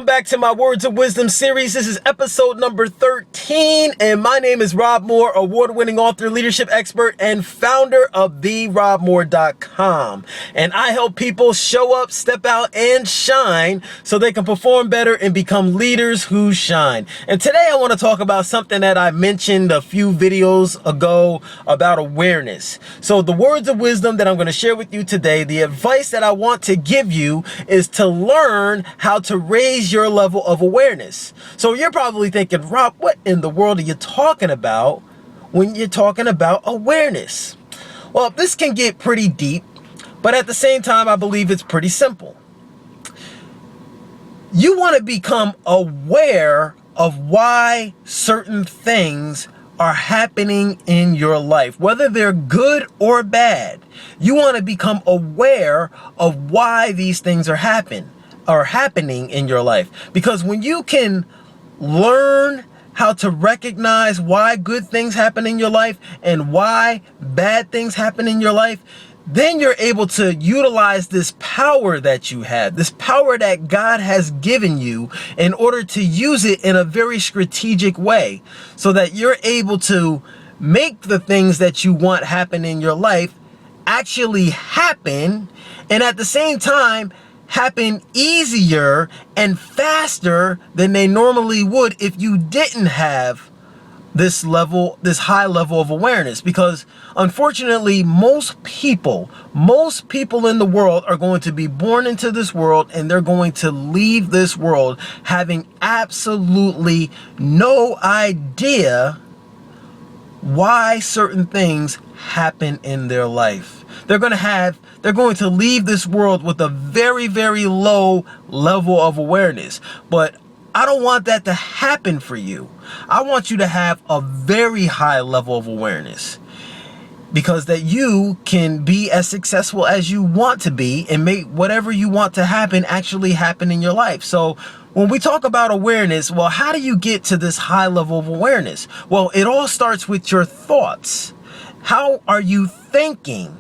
back to my Words of Wisdom series. This is episode number 13, and my name is Rob Moore, award-winning author, leadership expert, and founder of therobmoore.com. And I help people show up, step out, and shine so they can perform better and become leaders who shine. And today I want to talk about something that I mentioned a few videos ago about awareness. So the words of wisdom that I'm going to share with you today, the advice that I want to give you is to learn how to raise your level of awareness. So you're probably thinking, Rob, what in the world are you talking about when you're talking about awareness? Well, this can get pretty deep, but at the same time, I believe it's pretty simple. You want to become aware of why certain things are happening in your life, whether they're good or bad. You want to become aware of why these things are happening in your life. Because when you can learn how to recognize why good things happen in your life and why bad things happen in your life, then you're able to utilize this power that you have, this power that God has given you, in order to use it in a very strategic way so that you're able to make the things that you want happen in your life actually happen, and at the same time happen easier and faster than they normally would if you didn't have this high level of awareness. Because unfortunately, most people in the world are going to be born into this world, and they're going to leave this world having absolutely no idea why certain things happen in their life. They're going to leave this world with a very, very low level of awareness. But I don't want that to happen for you. I want you to have a very high level of awareness, because that you can be as successful as you want to be and make whatever you want to happen actually happen in your life. So when we talk about awareness, well, how do you get to this high level of awareness? Well, it all starts with your thoughts. How are you thinking?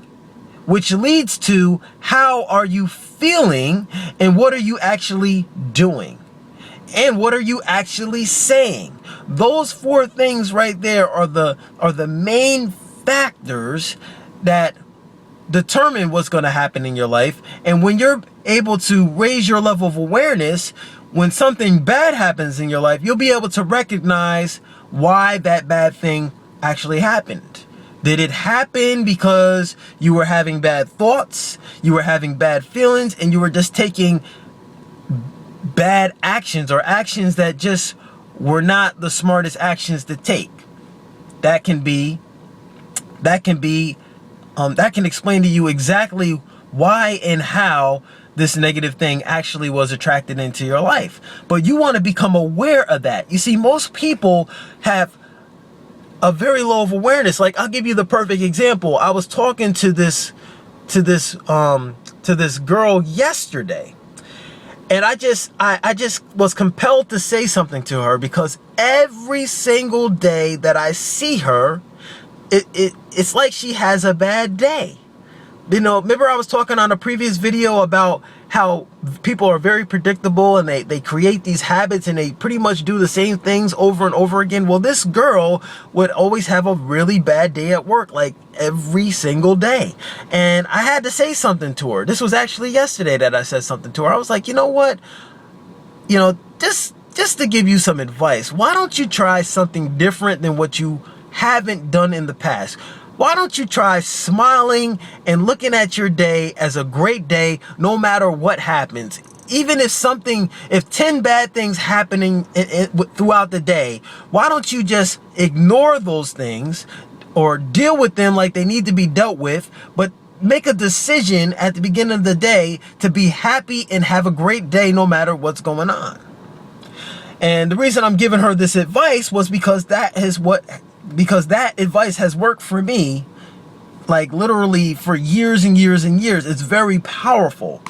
Which leads to how are you feeling, and what are you actually doing? And what are you actually saying? Those four things right there are the main factors that determine what's going to happen in your life. And when you're able to raise your level of awareness, when something bad happens in your life, you'll be able to recognize why that bad thing actually happened. Did it happen because you were having bad thoughts, you were having bad feelings, and you were just taking bad actions, or actions that just were not the smartest actions to take? That can explain to you exactly why and how this negative thing actually was attracted into your life. But you want to become aware of that. You see, most people have a very low of awareness. Like, I'll give you the perfect example. I was talking to this girl yesterday, and I just was compelled to say something to her, because every single day that I see her, it's like she has a bad day. You know, remember I was talking on a previous video about how people are very predictable, and they create these habits, and they pretty much do the same things over and over again. Well, this girl would always have a really bad day at work, like every single day. And I had to say something to her. This was actually yesterday that I said something to her. I was like, you know what? You know, just to give you some advice, why don't you try something different than what you haven't done in the past? Why don't you try smiling and looking at your day as a great day, no matter what happens? Even if 10 bad things happening throughout the day, why don't you just ignore those things or deal with them like they need to be dealt with, but make a decision at the beginning of the day to be happy and have a great day no matter what's going on? And the reason I'm giving her this advice was because that advice has worked for me, like literally for years and years and years. It's very powerful.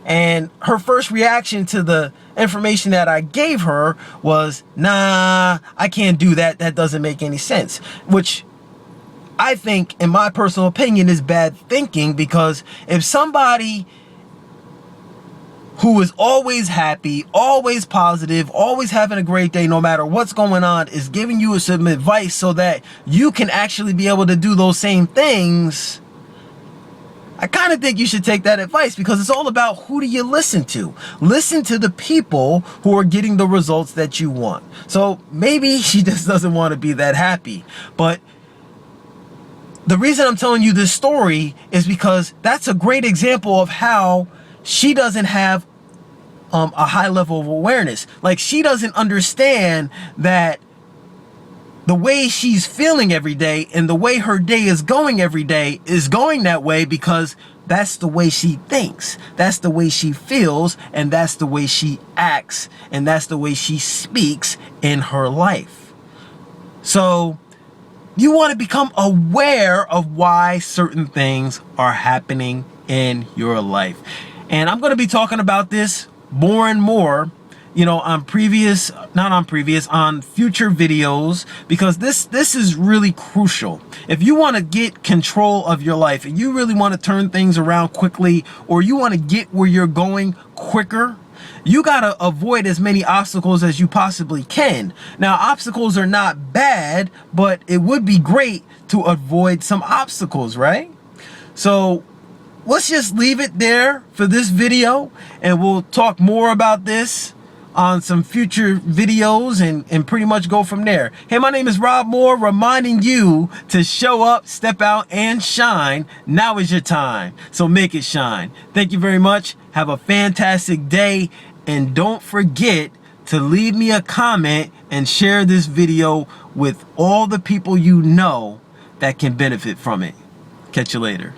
And her first reaction to the information that I gave her was, nah, I can't do that. That doesn't make any sense. Which I think, in my personal opinion, is bad thinking, because if somebody who is always happy, always positive, always having a great day no matter what's going on, is giving you some advice so that you can actually be able to do those same things, I kind of think you should take that advice, because it's all about who do you listen to. Listen to the people who are getting the results that you want. So maybe she just doesn't want to be that happy. But the reason I'm telling you this story is because that's a great example of how she doesn't have a high level of awareness. Like, she doesn't understand that the way she's feeling every day and the way her day is going every day is going that way because that's the way she thinks, that's the way she feels, and that's the way she acts, and that's the way she speaks in her life. So you want to become aware of why certain things are happening in your life. And I'm going to be talking about this more and more, on future videos, because this is really crucial. If you want to get control of your life and you really want to turn things around quickly, or you want to get where you're going quicker, you got to avoid as many obstacles as you possibly can. Now, obstacles are not bad, but it would be great to avoid some obstacles, right? So let's just leave it there for this video, and we'll talk more about this on some future videos and pretty much go from there. Hey, my name is Rob Moore, reminding you to show up, step out, and shine. Now is your time, so make it shine. Thank you very much. Have a fantastic day, and don't forget to leave me a comment and share this video with all the people you know that can benefit from it. Catch you later.